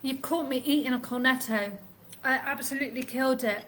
You've caught me eating a cornetto. I absolutely killed it.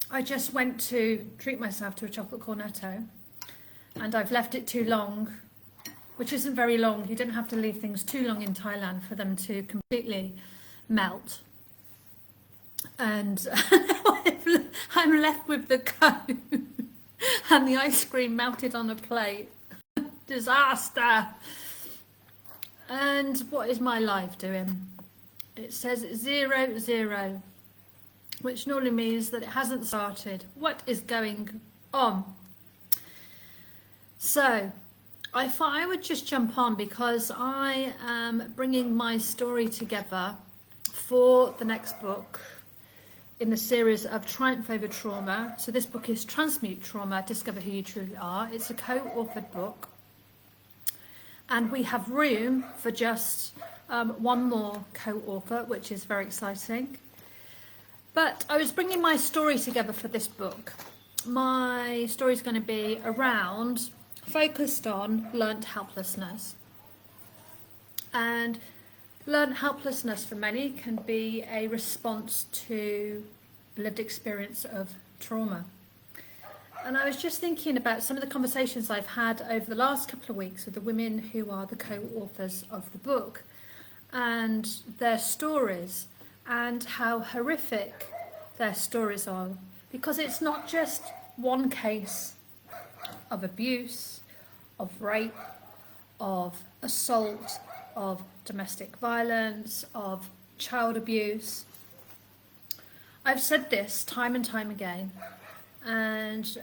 I just went to treat myself to a chocolate cornetto and I've left it too long, which isn't very long. You don't have to leave things too long in Thailand for them to completely melt. And I'm left with the cone and the ice cream melted on a plate. Disaster. And what is my life doing? It says 00, which normally means that it hasn't started. What is going on? So I thought I would just jump on because I am bringing my story together for the next book in the series of Triumph Over Trauma. So this book is Transmute Trauma, Discover Who You Truly Are. It's a co-authored book. And we have room for just one more co-author, which is very exciting. But I was bringing my story together for this book. My story is going to be focused on learnt helplessness. And learnt helplessness for many can be a response to lived experience of trauma. And I was just thinking about some of the conversations I've had over the last couple of weeks with the women who are the co-authors of the book and their stories and how horrific their stories are. Because it's not just one case of abuse, of rape, of assault, of domestic violence, of child abuse. I've said this time and time again. And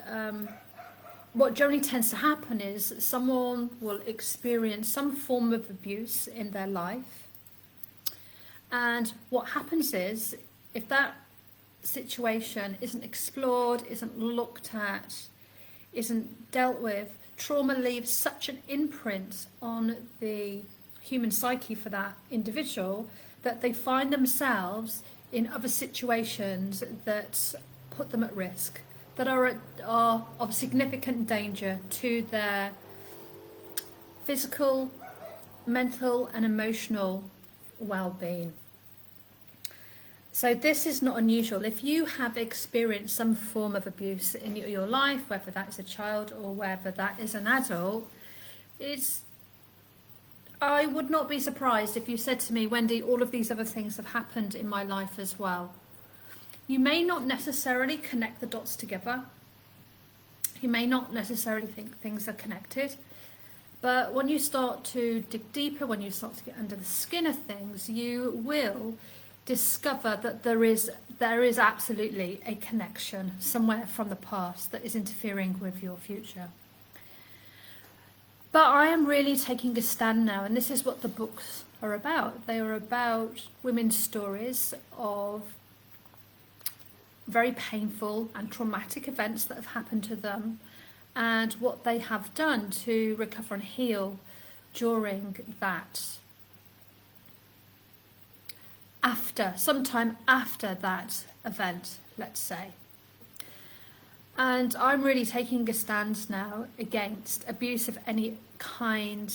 what generally tends to happen is someone will experience some form of abuse in their life. And what happens is, if that situation isn't explored, isn't looked at, isn't dealt with, trauma leaves such an imprint on the human psyche for that individual that they find themselves in other situations that put them at risk, that are of significant danger to their physical, mental and emotional well-being. So this is not unusual. If you have experienced some form of abuse in your life, whether that's a child or whether that is an adult, I would not be surprised if you said to me, Wendy, all of these other things have happened in my life as well. You may not necessarily connect the dots together. You may not necessarily think things are connected. But when you start to dig deeper, when you start to get under the skin of things, you will discover that there is absolutely a connection somewhere from the past that is interfering with your future. But I am really taking a stand now, and this is what the books are about. They are about women's stories of very painful and traumatic events that have happened to them and what they have done to recover and heal during that, sometime after that event, let's say. And I'm really taking a stand now against abuse of any kind.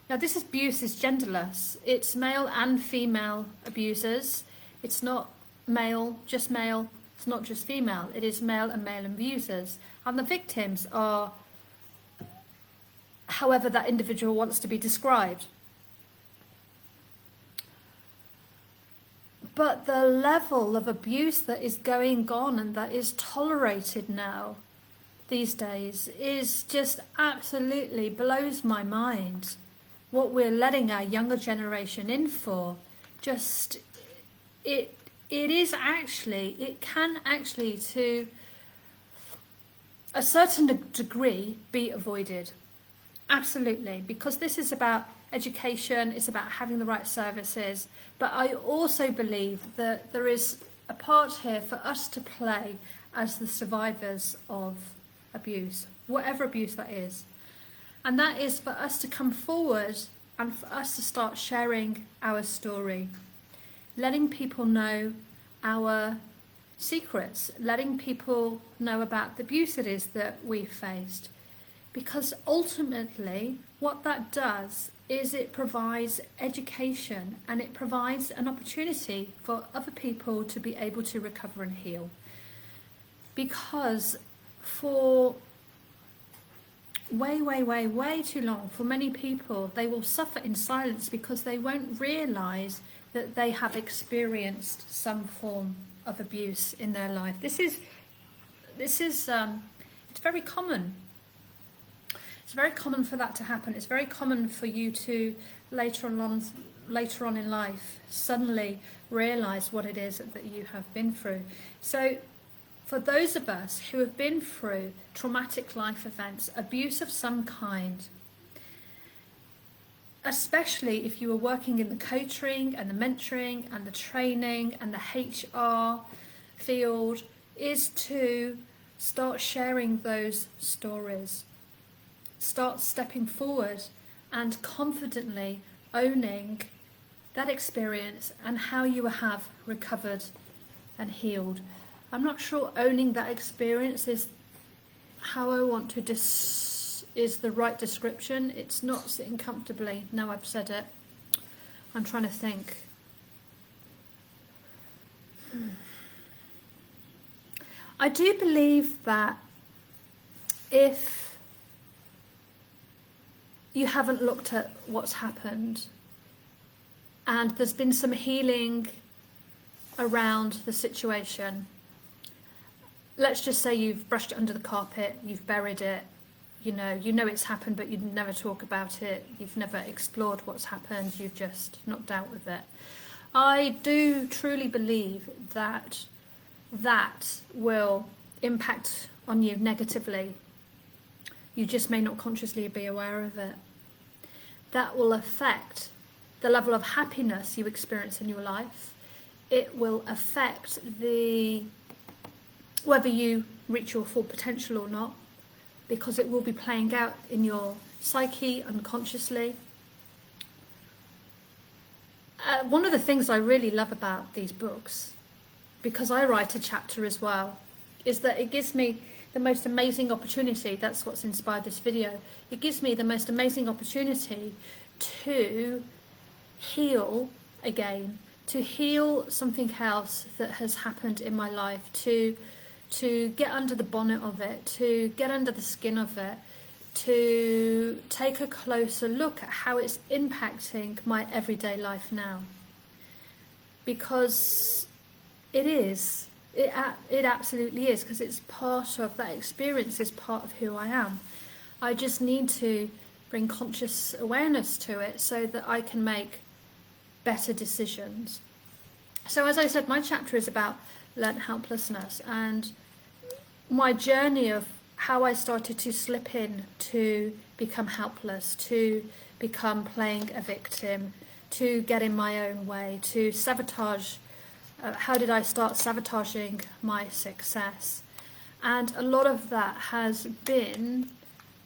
Now this abuse is genderless. It's male and female abusers. It's not male, just male. It's not just female. It is male and male abusers. And the victims are however that individual wants to be described. But the level of abuse that is going on and that is tolerated now, these days, is just absolutely blows my mind. What we're letting our younger generation in for, it can actually to a certain degree be avoided. Absolutely, because this is about education, it's about having the right services, but I also believe that there is a part here for us to play as the survivors of abuse, whatever abuse that is. And that is for us to come forward and for us to start sharing our story, letting people know our secrets, letting people know about the abuse it is that we faced, Because ultimately what that does is it provides education, and it provides an opportunity for other people to be able to recover and heal. Because for way too long, for many people, they will suffer in silence because they won't realise that they have experienced some form of abuse in their life. It's very common. It's very common for that to happen. It's very common for you to later on in life suddenly realise what it is that you have been through. So for those of us who have been through traumatic life events, abuse of some kind, especially if you were working in the coaching and the mentoring and the training and the HR field, is to start sharing those stories. Start stepping forward and confidently owning that experience and how you have recovered and healed. I'm not sure owning that experience is how I want to is the right description. It's not sitting comfortably. No, I've said it. I'm trying to think. I do believe that if you haven't looked at what's happened and there's been some healing around the situation, let's just say you've brushed it under the carpet, you've buried it, you know it's happened, but you never talk about it, you've never explored what's happened, you've just not dealt with it. I do truly believe that that will impact on you negatively. You just may not consciously be aware of it. That will affect the level of happiness you experience in your life. It will affect whether you reach your full potential or not, because it will be playing out in your psyche unconsciously. One of the things I really love about these books, because I write a chapter as well, is that it gives me the most amazing opportunity. That's what's inspired this video. It gives me the most amazing opportunity to heal again, to heal something else that has happened in my life, to get under the bonnet of it, to get under the skin of it, to take a closer look at how it's impacting my everyday life now. Because it is. It absolutely is, because it's part of that experience, is part of who I am. I just need to bring conscious awareness to it so that I can make better decisions. So as I said, my chapter is about learnt helplessness and my journey of how I started to slip in to become helpless, to become playing a victim, to get in my own way, to sabotage. How did I start sabotaging my success? And a lot of that has been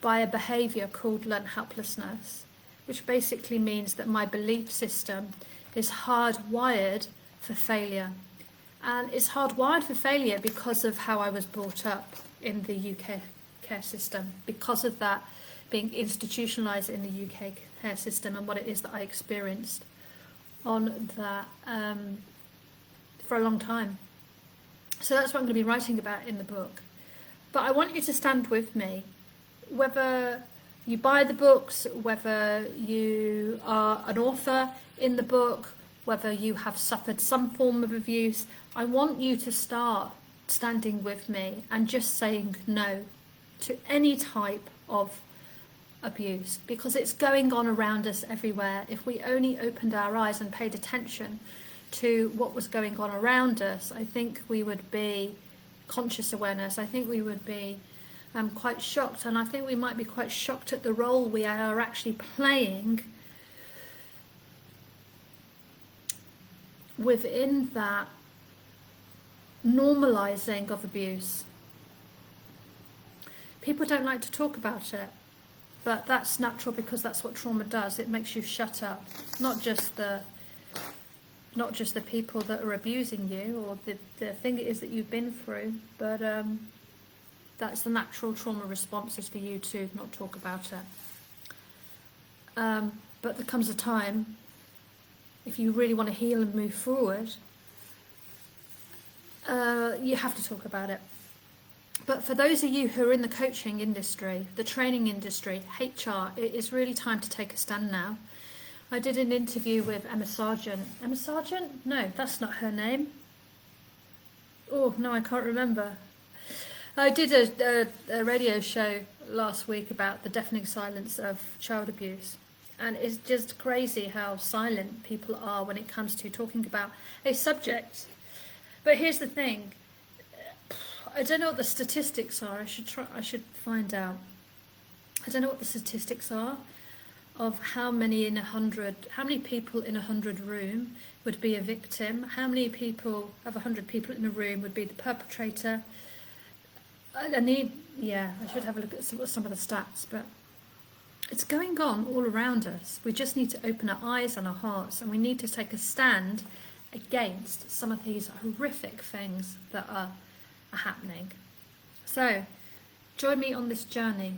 by a behaviour called learnt helplessness, which basically means that my belief system is hardwired for failure. And it's hardwired for failure because of how I was brought up in the UK care system, because of that being institutionalised in the UK care system and what it is that I experienced on that for a long time. So that's what I'm going to be writing about in the book. But I want you to stand with me, whether you buy the books, whether you are an author in the book, whether you have suffered some form of abuse. I want you to start standing with me and just saying no to any type of abuse, because it's going on around us everywhere. If we only opened our eyes and paid attention to what was going on around us, I think we would be conscious awareness. I think we would be quite shocked, and I think we might be quite shocked at the role we are actually playing within that normalizing of abuse. People don't like to talk about it, but that's natural, because that's what trauma does. It makes you shut up. Not just the people that are abusing you, or the thing it is that you've been through, but That's the natural trauma response, is for you to not talk about it. But there comes a time, if you really want to heal and move forward, you have to talk about it. But for those of you who are in the coaching industry, the training industry, HR, it is really time to take a stand now. I did an interview with Emma Sargent. Emma Sargent? No, that's not her name. Oh, no, I can't remember. I did a radio show last week about the deafening silence of child abuse. And it's just crazy how silent people are when it comes to talking about a subject. But here's the thing. I don't know what the statistics are. I should find out. I don't know what the statistics are of how many people in 100 room would be a victim, how many people of 100 people in a room would be the perpetrator. I should have a look at some of the stats, but it's going on all around us. We just need to open our eyes and our hearts, and we need to take a stand against some of these horrific things that are happening. So join me on this journey.